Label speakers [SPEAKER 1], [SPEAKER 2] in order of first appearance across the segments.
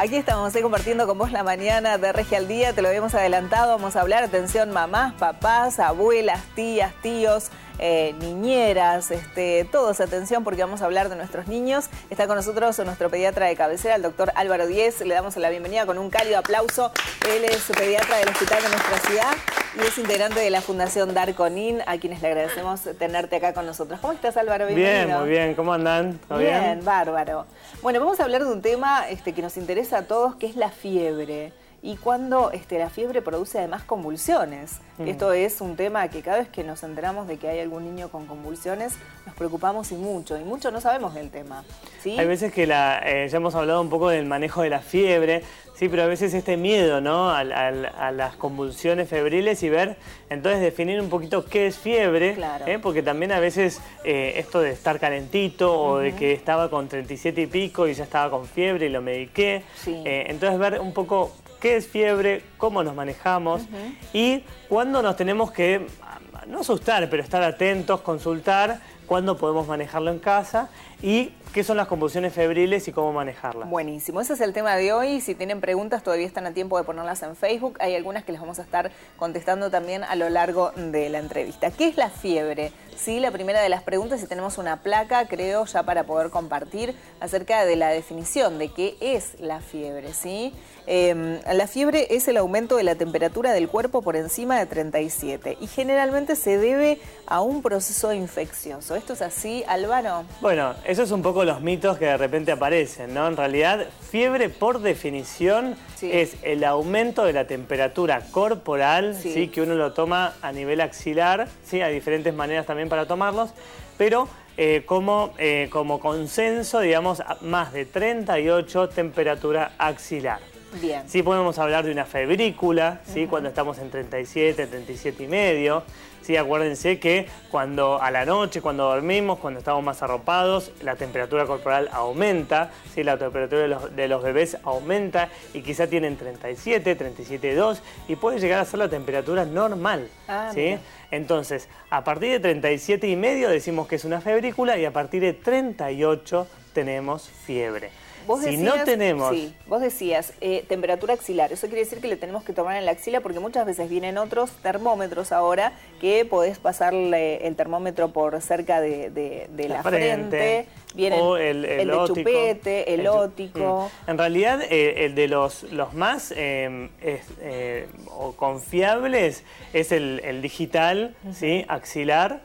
[SPEAKER 1] Aquí estamos compartiendo con vos la mañana de Regia al Día. Te lo habíamos adelantado. Vamos a hablar, atención, mamás, papás, abuelas, tías, tíos, niñeras, todos, atención, porque vamos a hablar de nuestros niños. Está con nosotros nuestro pediatra de cabecera, el doctor Álvaro Díez. Le damos la bienvenida con un cálido aplauso. Él es pediatra del hospital de nuestra ciudad y es integrante de la Fundación Darconin, a quienes le agradecemos tenerte acá con nosotros. ¿Cómo estás, Álvaro? Bienvenido.
[SPEAKER 2] Bien, muy bien. ¿Cómo andan? ¿Todo bien?
[SPEAKER 1] Bien, bárbaro. Bueno, vamos a hablar de un tema que nos interesa a todos, que es la fiebre. Y cuando la fiebre produce además convulsiones. Esto es un tema que cada vez que nos enteramos de que hay algún niño con convulsiones, nos preocupamos y mucho no sabemos del tema, ¿sí?
[SPEAKER 2] Hay veces que ya hemos hablado un poco del manejo de la fiebre, sí, pero a veces este miedo, ¿no? a las convulsiones febriles y ver, entonces definir un poquito qué es fiebre,
[SPEAKER 1] claro.
[SPEAKER 2] Porque también a veces esto de estar calentito o de que estaba con 37 y pico y ya estaba con fiebre y lo mediqué,
[SPEAKER 1] sí.
[SPEAKER 2] Entonces ver un poco qué es fiebre, cómo nos manejamos y cuándo nos tenemos que, no asustar, pero estar atentos, consultar, cuándo podemos manejarlo en casa y qué son las convulsiones febriles y cómo manejarlas.
[SPEAKER 1] Buenísimo, ese es el tema de hoy. Si tienen preguntas todavía están a tiempo de ponerlas en Facebook. Hay algunas que les vamos a estar contestando también a lo largo de la entrevista. ¿Qué es la fiebre? Sí, la primera de las preguntas, si tenemos una placa, creo, ya para poder compartir acerca de la definición de qué es la fiebre, ¿sí? La fiebre es el aumento de la temperatura del cuerpo por encima de 37 y generalmente se debe a un proceso infeccioso. ¿Esto es así, Álvaro?
[SPEAKER 2] Bueno, eso es un poco los mitos que de repente aparecen, ¿no? En realidad, fiebre por definición es el aumento de la temperatura corporal, ¿sí? Que uno lo toma a nivel axilar, ¿sí? Hay diferentes maneras también para tomarlos, pero como consenso, digamos, más de 38 temperatura axilar.
[SPEAKER 1] Bien.
[SPEAKER 2] Sí podemos hablar de una febrícula, ¿sí? Cuando estamos en 37, 37 y medio. Sí, acuérdense que cuando a la noche, cuando dormimos, cuando estamos más arropados, la temperatura corporal aumenta, ¿sí? La temperatura de los bebés aumenta y quizá tienen 37, 37,2 y puede llegar a ser la temperatura normal, ¿sí? Entonces, a partir de 37 y medio decimos que es una febrícula y a partir de 38 tenemos fiebre.
[SPEAKER 1] Vos decías,
[SPEAKER 2] si no tenemos...
[SPEAKER 1] Sí, vos decías temperatura axilar. Eso quiere decir que le tenemos que tomar en la axila porque muchas veces vienen otros termómetros ahora que podés pasarle el termómetro por cerca de la frente. Vienen
[SPEAKER 2] o
[SPEAKER 1] el de
[SPEAKER 2] ótico,
[SPEAKER 1] chupete, el ótico.
[SPEAKER 2] En realidad, el de los más confiables es el digital, ¿sí? Axilar.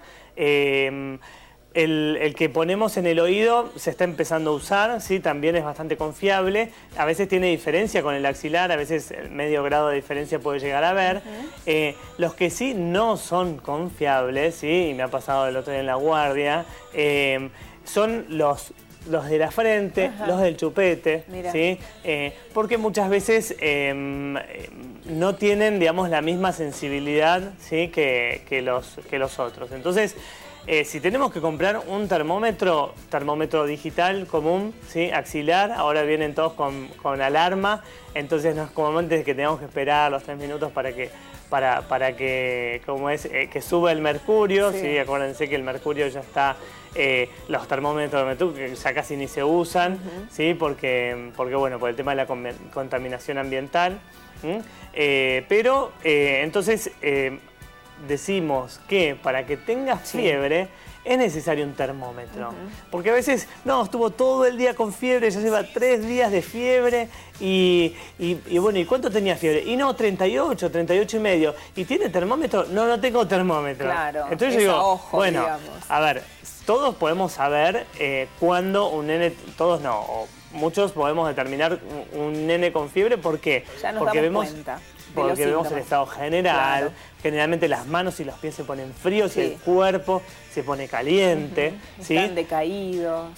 [SPEAKER 2] El que ponemos en el oído se está empezando a usar, ¿sí? También es bastante confiable. A veces tiene diferencia con el axilar, a veces medio grado de diferencia puede llegar a haber. Los que sí no son confiables, ¿sí? Y me ha pasado el otro día en la guardia, son los de la frente, los del chupete, ¿sí? Porque muchas veces no tienen, digamos, la misma sensibilidad, ¿sí? que los otros. Entonces, si tenemos que comprar un termómetro digital común, ¿sí? Axilar, ahora vienen todos con alarma, entonces no es como antes que tengamos que esperar los 3 minutos para que que suba el mercurio, ¿sí? Acuérdense que el mercurio ya está, los termómetros de mercurio ya casi ni se usan, ¿sí? Porque bueno, por el tema de la contaminación ambiental. Pero entonces decimos que para que tengas fiebre es necesario un termómetro. Porque a veces, no, estuvo todo el día con fiebre, ya lleva 3 días de fiebre y bueno, ¿y cuánto tenía fiebre? Y no, 38, 38 y medio. ¿Y tiene termómetro? No, no tengo termómetro.
[SPEAKER 1] Claro,
[SPEAKER 2] entonces yo digo,
[SPEAKER 1] ojo,
[SPEAKER 2] bueno,
[SPEAKER 1] digamos.
[SPEAKER 2] A ver, todos podemos saber cuándo un nene, todos no, o muchos podemos determinar un nene con fiebre. ¿Por qué?
[SPEAKER 1] Ya nos damos cuenta.
[SPEAKER 2] Porque vemos el estado general, generalmente las manos y los pies se ponen fríos y el cuerpo se pone caliente. ¿sí?
[SPEAKER 1] Están decaídos,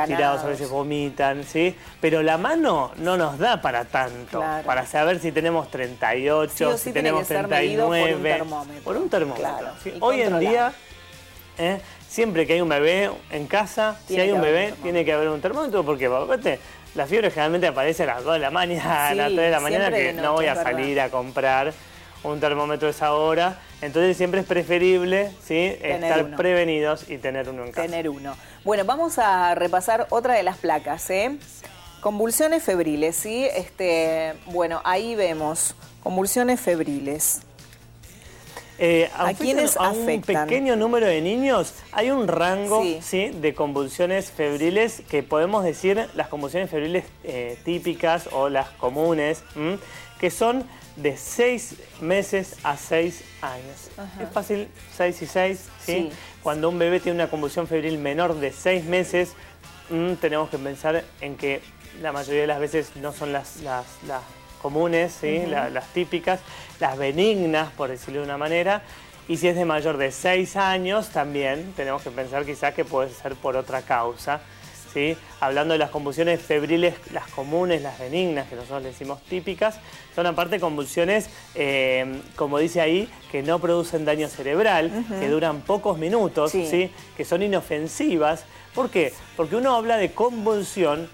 [SPEAKER 2] tirados, a veces vomitan, ¿sí? Pero la mano no nos da para tanto, para saber si tenemos 38, si tenemos 39. Por un termómetro. ¿sí? Hoy en día, siempre que hay un bebé en casa, si hay un bebé, tiene que haber un termómetro, porque la fiebre generalmente aparece a las 2 de la mañana, a las 3 de la mañana, que no voy a salir a comprar un termómetro a esa hora. Entonces siempre es preferible, ¿sí? estar prevenidos y tener uno en casa.
[SPEAKER 1] Bueno, vamos a repasar otra de las placas, Convulsiones febriles, ¿sí? Bueno, ahí vemos convulsiones febriles. ¿A quiénes afectan?
[SPEAKER 2] A un pequeño número de niños hay un rango ¿sí? de convulsiones febriles que podemos decir las convulsiones febriles típicas o las comunes, que son de 6 meses a 6 años. Ajá. Es fácil, 6 y 6, ¿sí? Cuando un bebé tiene una convulsión febril menor de 6 meses, tenemos que pensar en que la mayoría de las veces no son las comunes, ¿sí? Las típicas, las benignas, por decirlo de una manera, y si es de mayor de 6 años también tenemos que pensar quizás que puede ser por otra causa, ¿sí? Hablando de las convulsiones febriles, las comunes, las benignas, que nosotros le decimos típicas, son aparte convulsiones, como dice ahí, que no producen daño cerebral, que duran pocos minutos, ¿sí? Que son inofensivas. ¿Por qué? Porque uno habla de convulsión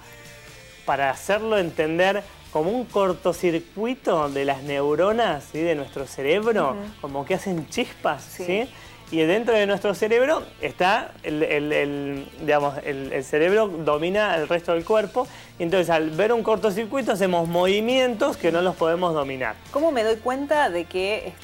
[SPEAKER 2] para hacerlo entender como un cortocircuito de las neuronas, ¿sí? De nuestro cerebro, como que hacen chispas, ¿sí? Y dentro de nuestro cerebro está, digamos, el cerebro domina el resto del cuerpo, y entonces al ver un cortocircuito hacemos movimientos que no los podemos dominar.
[SPEAKER 1] ¿Cómo me doy cuenta de que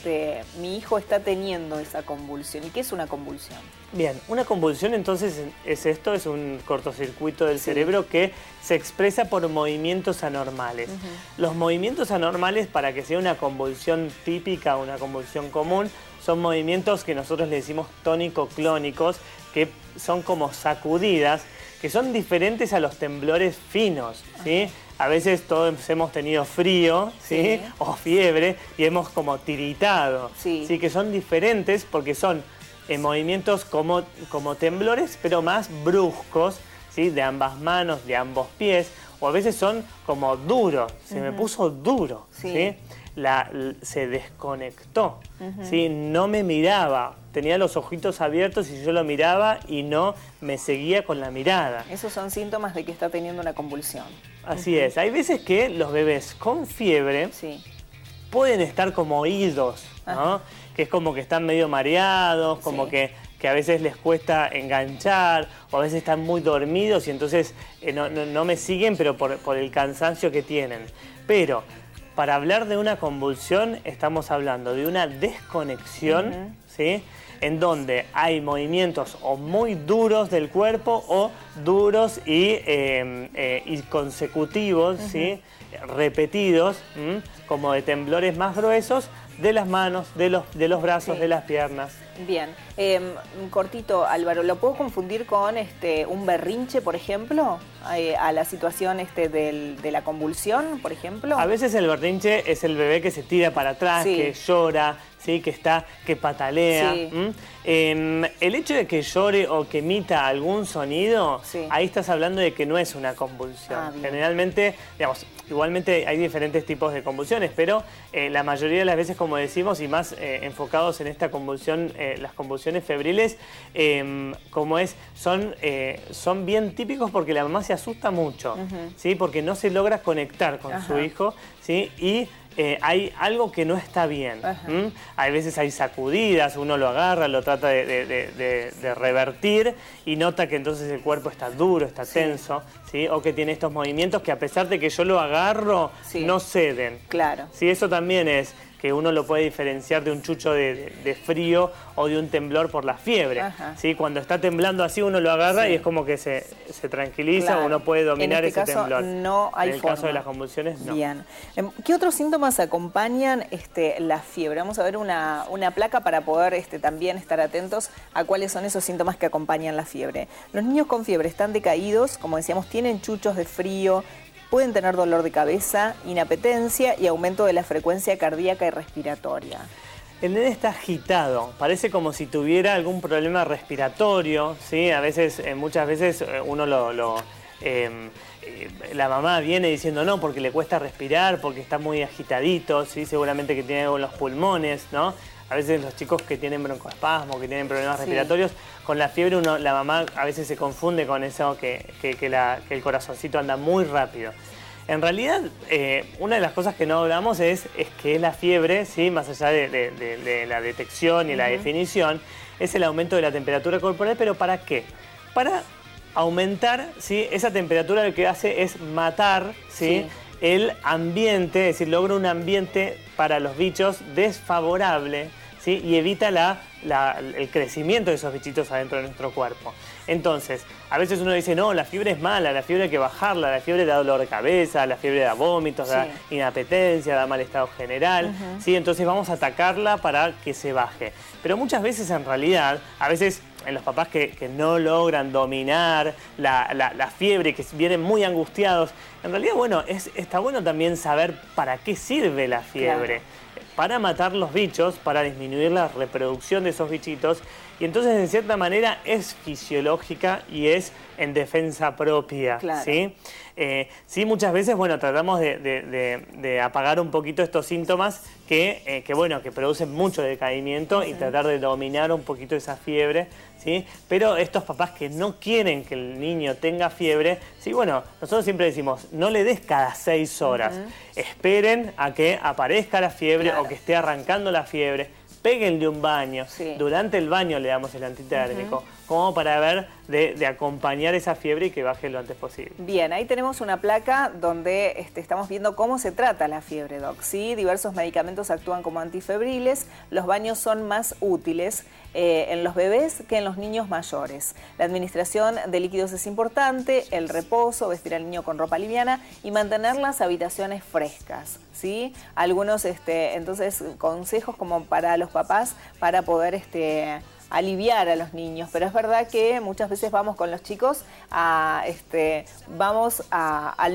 [SPEAKER 1] mi hijo está teniendo esa convulsión? ¿Y qué es una convulsión?
[SPEAKER 2] Bien, una convulsión entonces es un cortocircuito del cerebro que se expresa por movimientos anormales. Los movimientos anormales, para que sea una convulsión típica o una convulsión común, son movimientos que nosotros le decimos tónico-clónicos, que son como sacudidas, que son diferentes a los temblores finos, ¿sí? A veces todos hemos tenido frío, ¿sí? O fiebre, y hemos como tiritado, ¿sí? Que son diferentes porque son movimientos como temblores, pero más bruscos, ¿sí? De ambas manos, de ambos pies, o a veces son como duros, se me puso duro, ¿sí? Se desconectó, ¿sí? No me miraba, tenía los ojitos abiertos y yo lo miraba y no me seguía con la mirada.
[SPEAKER 1] Esos son síntomas de que está teniendo una convulsión.
[SPEAKER 2] Así es, hay veces que los bebés con fiebre pueden estar como oídos, ¿no? Que es como que están medio mareados, como que a veces les cuesta enganchar, o a veces están muy dormidos y entonces no me siguen, pero por el cansancio que tienen. Pero para hablar de una convulsión estamos hablando de una desconexión, ¿sí? En donde hay movimientos o muy duros del cuerpo o duros y consecutivos, ¿sí? Repetidos, como de temblores más gruesos de las manos, de los brazos, de las piernas.
[SPEAKER 1] Bien. Cortito, Álvaro, ¿lo puedo confundir con un berrinche, por ejemplo? A la situación de la convulsión, por ejemplo.
[SPEAKER 2] A veces el berrinche es el bebé que se tira para atrás, que llora, ¿sí? Que patalea. El hecho de que llore o que emita algún sonido, ahí estás hablando de que no es una convulsión. Generalmente, digamos, igualmente hay diferentes tipos de convulsiones, pero la mayoría de las veces, como decimos, y más enfocados en esta convulsión, las convulsiones febriles, son bien típicos porque la mamá se asusta mucho, ¿sí? Porque no se logra conectar con su hijo, ¿sí? Y hay algo que no está bien. Hay veces hay sacudidas, uno lo agarra, lo trata de revertir y nota que entonces el cuerpo está duro, está tenso, ¿sí? O que tiene estos movimientos que a pesar de que yo lo agarro, no ceden.
[SPEAKER 1] Claro.
[SPEAKER 2] Sí, eso también es que uno lo puede diferenciar de un chucho de frío o de un temblor por la fiebre. ¿Sí? Cuando está temblando así uno lo agarra y es como que se tranquiliza, uno puede dominar ese temblor.
[SPEAKER 1] No hay
[SPEAKER 2] en el caso de las convulsiones, no.
[SPEAKER 1] Bien. ¿Qué otros síntomas acompañan la fiebre? Vamos a ver una placa para poder también estar atentos a cuáles son esos síntomas que acompañan la fiebre. Los niños con fiebre están decaídos, como decíamos, tienen chuchos de frío, pueden tener dolor de cabeza, inapetencia y aumento de la frecuencia cardíaca y respiratoria.
[SPEAKER 2] El nene está agitado, parece como si tuviera algún problema respiratorio, ¿sí? A veces, muchas veces uno la mamá viene diciendo no, porque le cuesta respirar, porque está muy agitadito, ¿sí? Seguramente que tiene algo en los pulmones, ¿no? A veces los chicos que tienen broncoespasmo, que tienen problemas respiratorios, con la fiebre la mamá a veces se confunde con eso, que el corazoncito anda muy rápido. En realidad, una de las cosas que no hablamos es que la fiebre, ¿sí? Más allá de la detección y la definición, es el aumento de la temperatura corporal, pero ¿para qué? Para aumentar, ¿sí? Esa temperatura lo que hace es matar, ¿sí? El ambiente, es decir, logra un ambiente para los bichos desfavorable, ¿sí? Y evita el crecimiento de esos bichitos adentro de nuestro cuerpo. Entonces, a veces uno dice, no, la fiebre es mala, la fiebre hay que bajarla, la fiebre da dolor de cabeza, la fiebre da vómitos, da inapetencia, da mal estado general, ¿sí? Entonces vamos a atacarla para que se baje. Pero muchas veces en realidad, a veces en los papás que no logran dominar la fiebre, que vienen muy angustiados, en realidad, bueno, está bueno también saber para qué sirve la fiebre. Para matar los bichos, para disminuir la reproducción de esos bichitos. Y entonces, en cierta manera, es fisiológica y es en defensa propia. ¿Sí? Sí, muchas veces, bueno, tratamos de apagar un poquito estos síntomas que producen mucho decaimiento y tratar de dominar un poquito esa fiebre. ¿Sí? Pero estos papás que no quieren que el niño tenga fiebre, sí, bueno, nosotros siempre decimos, no le des cada 6 horas. Esperen a que aparezca la fiebre o que esté arrancando la fiebre. Péguenle un baño. Durante el baño le damos el antitérmico, como para ver de acompañar esa fiebre y que baje lo antes posible.
[SPEAKER 1] Bien, ahí tenemos una placa donde estamos viendo cómo se trata la fiebre, Doc. Sí, diversos medicamentos actúan como antifebriles. Los baños son más útiles en los bebés que en los niños mayores. La administración de líquidos es importante, el reposo, vestir al niño con ropa liviana y mantener las habitaciones frescas. ¿Sí? Algunos entonces consejos como para los papás para poder aliviar a los niños, pero es verdad que muchas veces vamos con los chicos al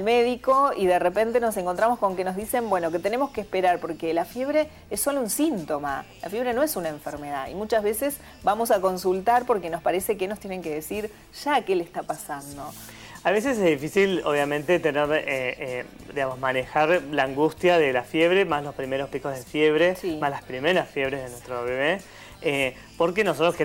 [SPEAKER 1] médico y de repente nos encontramos con que nos dicen, bueno, que tenemos que esperar porque la fiebre es solo un síntoma, la fiebre no es una enfermedad y muchas veces vamos a consultar porque nos parece que nos tienen que decir ya qué le está pasando.
[SPEAKER 2] A veces es difícil, obviamente, manejar la angustia de la fiebre, más los primeros picos de fiebre, más las primeras fiebres de nuestro bebé, porque nosotros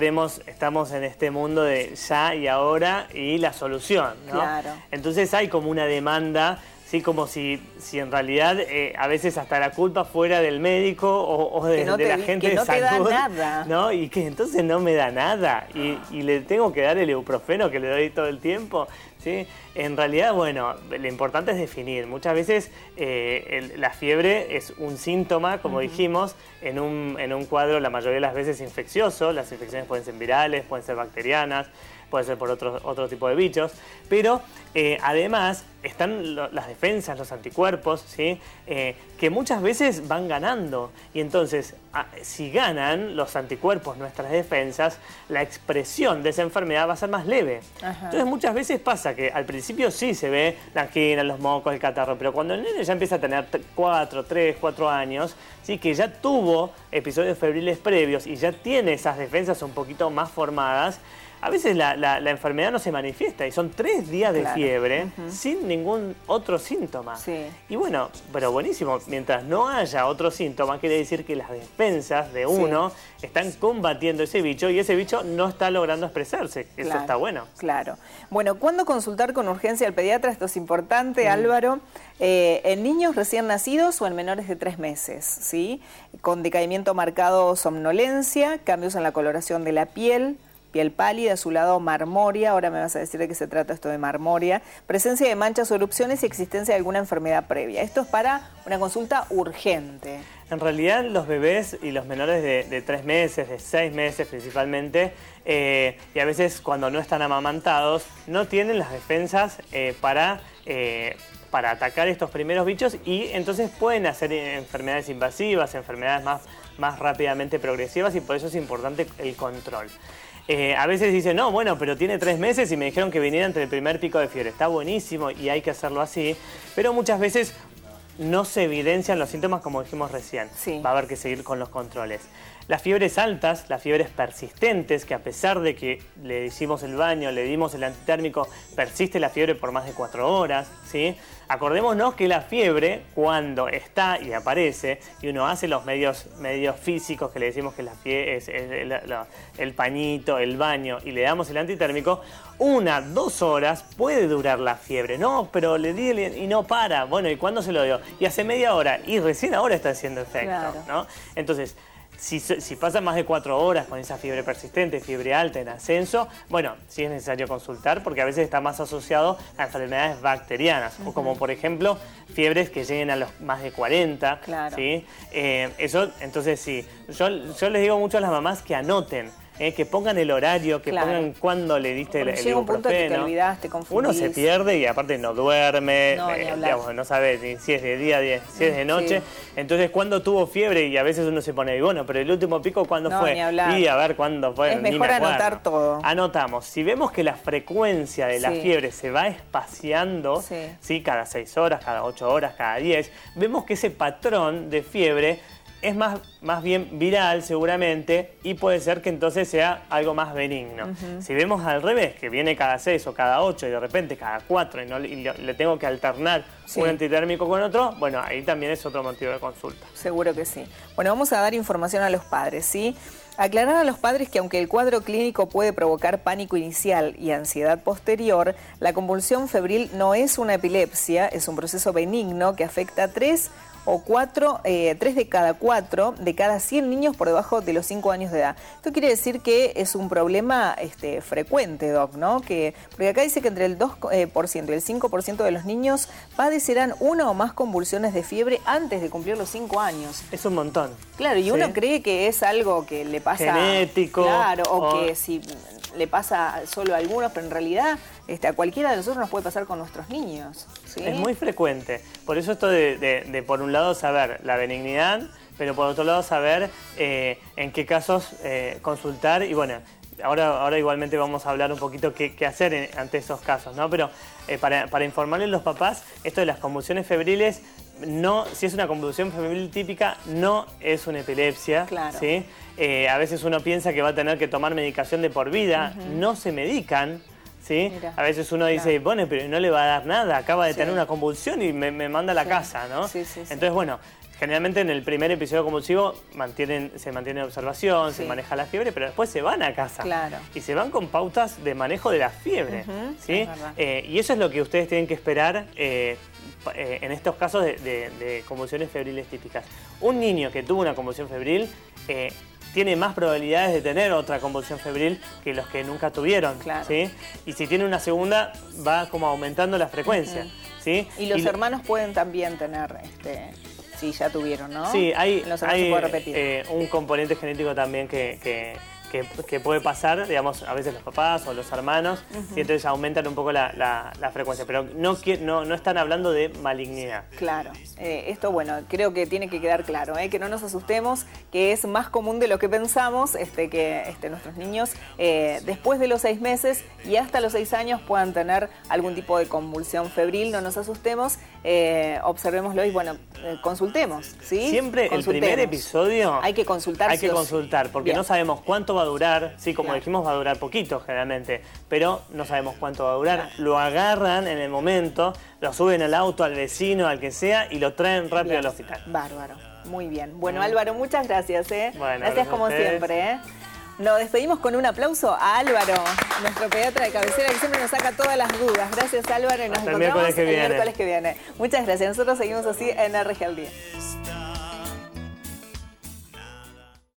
[SPEAKER 2] estamos en este mundo de ya y ahora y la solución, ¿no?
[SPEAKER 1] Claro.
[SPEAKER 2] Entonces hay como una demanda, ¿sí? Como si en realidad a veces hasta la culpa fuera del médico o de la gente de salud.
[SPEAKER 1] Que no te da nada.
[SPEAKER 2] ¿No? Y que entonces no me da nada y le tengo que dar el ibuprofeno que le doy todo el tiempo. ¿Sí? En realidad, bueno, lo importante es definir. Muchas veces la fiebre es un síntoma, como dijimos, en un cuadro la mayoría de las veces infeccioso. Las infecciones pueden ser virales, pueden ser bacterianas, puede ser por otro tipo de bichos, pero además están las defensas, los anticuerpos, ¿sí? Que muchas veces van ganando y entonces si ganan los anticuerpos, nuestras defensas, la expresión de esa enfermedad va a ser más leve. Entonces muchas veces pasa que al principio sí se ve la angina, los mocos, el catarro, pero cuando el nene ya empieza a tener 3, 4 años, ¿sí? Que ya tuvo episodios febriles previos y ya tiene esas defensas un poquito más formadas, a veces la enfermedad no se manifiesta y son 3 días de fiebre sin ningún otro síntoma. Y bueno, pero buenísimo, mientras no haya otro síntoma, quiere decir que las defensas de uno están combatiendo ese bicho y ese bicho no está logrando expresarse. Eso está bueno.
[SPEAKER 1] Claro. Bueno, ¿cuándo consultar con urgencia al pediatra? Esto es importante, Álvaro. En niños recién nacidos o en menores de 3 meses, ¿sí? Con decaimiento marcado, somnolencia, cambios en la coloración de la piel pálida, a su lado marmoria, ahora me vas a decir de qué se trata esto de marmoria, presencia de manchas o erupciones y existencia de alguna enfermedad previa. Esto es para una consulta urgente.
[SPEAKER 2] En realidad los bebés y los menores de 3 meses, de 6 meses principalmente, y a veces cuando no están amamantados, no tienen las defensas para atacar estos primeros bichos y entonces pueden hacer enfermedades invasivas, enfermedades más rápidamente progresivas y por eso es importante el control. A veces dicen, no, bueno, pero tiene 3 meses y me dijeron que viniera entre el primer pico de fiebre. Está buenísimo y hay que hacerlo así, pero muchas veces no se evidencian los síntomas como dijimos recién. Va a haber que seguir con los controles. Las fiebres altas, las fiebres persistentes, que a pesar de que le hicimos el baño, le dimos el antitérmico, persiste la fiebre por más de 4 horas, ¿sí? Acordémonos que la fiebre, cuando está y aparece, y uno hace los medios físicos, que le decimos que es el pañito, el baño, y le damos el antitérmico, 1, 2 horas puede durar la fiebre. No, pero le di y no para. Bueno, ¿y cuándo se lo dio? Y hace media hora, y recién ahora está haciendo efecto, ¿no? Entonces, Si pasa más de 4 horas con esa fiebre persistente, fiebre alta en ascenso, bueno, sí es necesario consultar porque a veces está más asociado a enfermedades bacterianas, o como por ejemplo fiebres que lleguen a los más de 40,
[SPEAKER 1] claro.
[SPEAKER 2] ¿sí? Eso, entonces sí, yo les digo mucho a las mamás que anoten. Que pongan el horario, que pongan cuándo le diste el
[SPEAKER 1] llega un punto que te olvidás, te confundís.
[SPEAKER 2] Uno se pierde y aparte no duerme,
[SPEAKER 1] no,
[SPEAKER 2] no sabe ni si es de día, si es de noche. Sí. Entonces, ¿cuándo tuvo fiebre? Y a veces uno se pone, y bueno, pero el último pico, ¿cuándo fue?
[SPEAKER 1] Ni hablar.
[SPEAKER 2] Y a ver cuándo fue.
[SPEAKER 1] Es mejor anotar todo.
[SPEAKER 2] Anotamos. Si vemos que la frecuencia de la fiebre se va espaciando, ¿sí? Cada 6 horas, cada 8 horas, cada 10, vemos que ese patrón de fiebre es más bien viral seguramente y puede ser que entonces sea algo más benigno. Si vemos al revés, que viene cada 6 o cada 8 y de repente cada 4 y le tengo que alternar un antitérmico con otro, bueno, ahí también es otro motivo de consulta.
[SPEAKER 1] Seguro que sí. Bueno, vamos a dar información a los padres, ¿sí? Aclarar a los padres que aunque el cuadro clínico puede provocar pánico inicial y ansiedad posterior, la convulsión febril no es una epilepsia, es un proceso benigno que afecta a 3 de cada 4 de cada 100 niños por debajo de los 5 años de edad. Esto quiere decir que es un problema frecuente, Doc, ¿no? Porque acá dice que entre el 2% y el 5% de los niños padecerán 1 o más convulsiones de fiebre antes de cumplir los 5 años.
[SPEAKER 2] Es un montón.
[SPEAKER 1] Claro, y uno cree que es algo que le pasa...
[SPEAKER 2] genético.
[SPEAKER 1] Claro, o que si le pasa solo a algunos, pero en realidad a cualquiera de nosotros nos puede pasar con nuestros niños. ¿Sí?
[SPEAKER 2] Es muy frecuente. Por eso esto de por un lado saber la benignidad, pero por otro lado saber en qué casos consultar. Y bueno, ahora igualmente vamos a hablar un poquito qué hacer ante esos casos, ¿no? Pero para informarles a los papás, esto de las convulsiones febriles, si es una convulsión febril típica, no es una epilepsia.
[SPEAKER 1] Claro.
[SPEAKER 2] ¿Sí? A veces uno piensa que va a tener que tomar medicación de por vida, no se medican. ¿Sí? A veces uno dice, bueno, pero no le va a dar nada, acaba de tener una convulsión y me manda a la casa, ¿no? Entonces, bueno, generalmente en el primer episodio convulsivo se mantiene observación, se maneja la fiebre, pero después se van a casa.
[SPEAKER 1] Claro.
[SPEAKER 2] Y se van con pautas de manejo de la fiebre. ¿Sí? Y eso es lo que ustedes tienen que esperar en estos casos de convulsiones febriles típicas. Un niño que tuvo una convulsión febril tiene más probabilidades de tener otra convulsión febril que los que nunca tuvieron.
[SPEAKER 1] Claro.
[SPEAKER 2] ¿Sí? Y si tiene una segunda, va como aumentando la frecuencia. ¿Sí?
[SPEAKER 1] Y los hermanos pueden también tener, si ya tuvieron, ¿no?
[SPEAKER 2] Sí, hay
[SPEAKER 1] repetir.
[SPEAKER 2] Un componente genético también que puede pasar, digamos, a veces los papás o los hermanos, y entonces aumentan un poco la frecuencia, pero no están hablando de malignidad.
[SPEAKER 1] Claro, esto bueno, creo que tiene que quedar claro, que no nos asustemos, que es más común de lo que pensamos, que nuestros niños después de los 6 meses y hasta los 6 años puedan tener algún tipo de convulsión febril, no nos asustemos, observémoslo y bueno, consultemos, ¿sí?
[SPEAKER 2] Siempre el primer episodio
[SPEAKER 1] hay que consultar.
[SPEAKER 2] Hay que consultar, porque no sabemos cuánto va a durar, sí, como dijimos, va a durar poquito generalmente, pero no sabemos cuánto va a durar. Lo agarran en el momento, lo suben al auto, al vecino, al que sea, y lo traen rápido al hospital.
[SPEAKER 1] Bárbaro, muy bien. Bueno, Álvaro, muchas gracias.
[SPEAKER 2] Bueno,
[SPEAKER 1] gracias como siempre. Nos despedimos con un aplauso a Álvaro, nuestro pediatra de cabecera, que siempre nos saca todas las dudas. Gracias, Álvaro, y nos encontramos el miércoles que viene. Muchas gracias. Nosotros seguimos así en RG al Día.